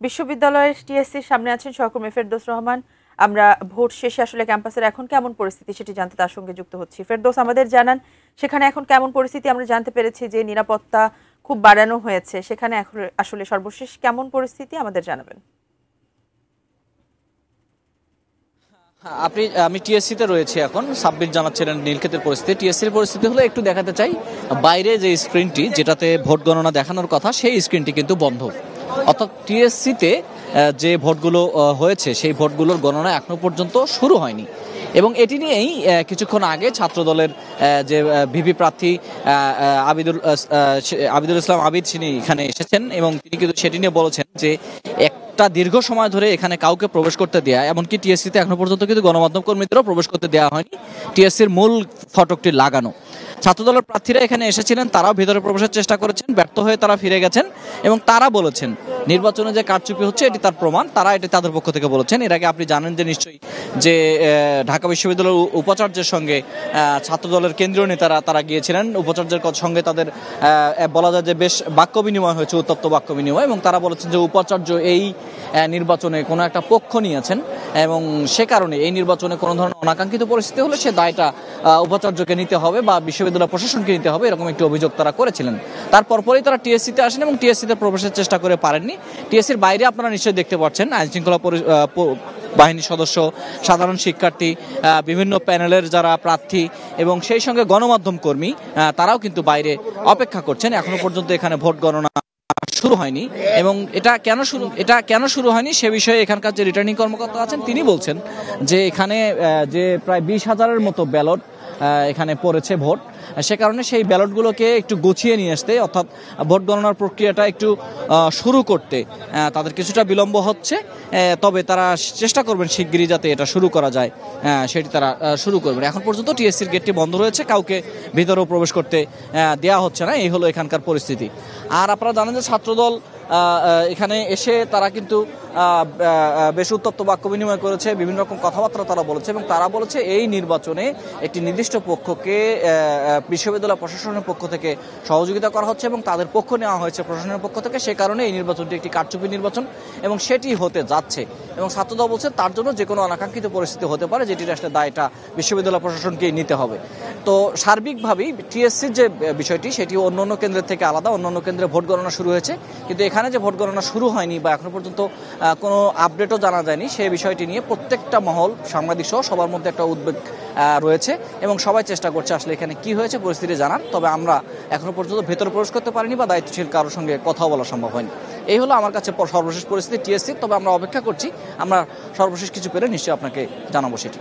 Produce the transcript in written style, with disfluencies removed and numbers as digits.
বিশ্ববিদ্যালয়ের টিএসসির সামনে আছেন সহকর্মী ফেরদৌস রহমান। আমরা ভোট শেষে আসলে ক্যাম্পাসের এখন কেমন পরিস্থিতি সেটি জানতে তার সঙ্গে যুক্ত হচ্ছি। ফেরদৌস, আমাদের জানান সেখানে এখন কেমন পরিস্থিতি? আমরা জানতে পেরেছি যে নিরাপত্তা খুব বাড়ানো হয়েছে, সেখানে আসলে সর্বশেষ কেমন পরিস্থিতি আমাদের জানাবেন। আমি টিএসসিতে রয়েছি এখন। সাব্বির জানাচ্ছিলেন নীলক্ষেতের পরিস্থিতি। টিএসসির পরিস্থিতি হলো একটু দেখাতে চাই, বাইরে যে স্ক্রিনটি যেটাতে ভোট গণনা দেখানোর কথা সেই স্ক্রিনটি কিন্তু বন্ধ। অর্থাৎ টিএসসিতে যে ভোটগুলো হয়েছে সেই ভোটগুলোর গণনা এখনো পর্যন্ত শুরু হয়নি। এবং এটি নিয়েই কিছুক্ষণ আগে ছাত্রদলের যে ভিপি প্রার্থী আবিদুল ইসলাম আবিদ তিনি এখানে এসেছেন এবং তিনি কিন্তু সেটি নিয়ে বলেছেন যে একটা দীর্ঘ সময় ধরে এখানে কাউকে প্রবেশ করতে দেয়া, এমনকি টিএসসিতে এখনো পর্যন্ত কিন্তু গণমাধ্যম কর্মীদেরও প্রবেশ করতে দেওয়া হয়নি। টিএসসির মূল ফটকটি লাগানো। ছাত্রদলের প্রার্থীরা এখানে এসেছিলেন, তারাও ভিতরে প্রবেশের চেষ্টা করেছেন, ব্যর্থ হয়ে তারা ফিরে গেছেন এবং তারা বলেছেন নির্বাচনে যে কারচুপি হচ্ছে এটি তার প্রমাণ। তারা এটি তাদের পক্ষ থেকে বলেছেন। এর আগে আপনি জানেন যে নিশ্চয়ই যে ঢাকা বিশ্ববিদ্যালয়ের উপাচার্যের সঙ্গে ছাত্রদলের কেন্দ্রীয় নেতারা তারা গিয়েছিলেন। উপাচার্যের সঙ্গে তাদের বলা যায় যে বেশ বাক্য বিনিময় হয়েছে, উত্তপ্ত বাক্য বিনিময়, এবং তারা বলেছেন যে উপাচার্য এই নির্বাচনে কোনো একটা পক্ষ নিয়েছেন এবং সে কারণে এই নির্বাচনে কোনো ধরনের অনাকাঙ্ক্ষিত পরিস্থিতি হলে সে দায়টা উপাচার্যকে নিতে হবে বা বিশ্ববিদ্যালয় প্রশাসনকে নিতে হবে, এরকম একটি অভিযোগ তারা করেছিলেন। তারপরই তারা টিএসসিতে আসেন এবং টিএসসিতে প্রবেশের চেষ্টা করে পারেননি। টিএসসির বাইরে আপনারা নিশ্চয়ই দেখতে পাচ্ছেন আইনশৃঙ্খলা বাহিনীর সদস্য, সাধারণ শিক্ষার্থী, বিভিন্ন প্যানেলের যারা প্রার্থী এবং সেই সঙ্গে গণমাধ্যম কর্মী তারাও কিন্তু বাইরে অপেক্ষা করছেন। এখনো পর্যন্ত এখানে ভোট গণনা শুরু হয়নি এবং এটা কেন শুরু হয়নি সে বিষয়ে এখানকার যে রিটার্নিং কর্মকর্তা আছেন তিনি বলছেন যে এখানে যে প্রায় 20,000-এর মতো ব্যালট এখানে পড়েছে ভোট, সে কারণে সেই ব্যালটগুলোকে একটু গুছিয়ে নিয়ে আসতে, অর্থাৎ ভোট গণনার প্রক্রিয়াটা একটু শুরু করতে তাদের কিছুটা বিলম্ব হচ্ছে। তবে তারা চেষ্টা করবেন শিগগিরই যাতে এটা শুরু করা যায়, সেটি তারা শুরু করবেন। এখন পর্যন্ত টিএসসির গেটটি বন্ধ রয়েছে, কাউকে ভিতরেও প্রবেশ করতে দেওয়া হচ্ছে না। এই হলো এখানকার পরিস্থিতি। আর আপনারা জানেন যে ছাত্রদল এখানে এসে তারা কিন্তু বেশ উত্তপ্ত বাক্য বিনিময় করেছে, বিভিন্ন রকম কথাবার্তা তারা বলেছে এবং তারা বলেছে এই নির্বাচনে একটি নির্দিষ্ট পক্ষকে বিশ্ববিদ্যালয় প্রশাসনের পক্ষ থেকে সহযোগিতা করা হচ্ছে এবং তাদের পক্ষ নেওয়া হয়েছে প্রশাসনের পক্ষ থেকে। সে কারণে এই নির্বাচনটি একটি কারচুপি নির্বাচন এবং সেটি হতে যাচ্ছে এবং ছাত্রদল বলছে তার জন্য যে কোনো অনাকাঙ্ক্ষিত পরিস্থিতি হতে পারে, যেটির আসলে দায়টা বিশ্ববিদ্যালয় প্রশাসনকেই নিতে হবে। তো সার্বিকভাবেই টিএসসির যে বিষয়টি সেটি অন্য অন্য কেন্দ্রের থেকে আলাদা। অন্য অন্য কেন্দ্রে ভোট গণনা শুরু হয়েছে, কিন্তু এখানে যে ভোট গণনা শুরু হয়নি বা এখনো পর্যন্ত কোনো আপডেটও জানা যায়নি, সেই বিষয়টি নিয়ে প্রত্যেকটা মহল, সাংবাদিক সহ সবার মধ্যে একটা উদ্বেগ রয়েছে এবং সবাই চেষ্টা করছে আসলে এখানে কি হয়েছে পরিস্থিতি জানার। তবে আমরা এখনো পর্যন্ত ভেতরে প্রবেশ করতে পারিনি বা দায়িত্বশীল কারোর সঙ্গে কথাও বলা সম্ভব হয়নি। এই হলো আমার কাছে সর্বশেষ পরিস্থিতি টিএসসি। তবে আমরা অপেক্ষা করছি, আমরা সর্বশেষ কিছু পেলে নিশ্চয়ই আপনাকে জানাবো সেটি।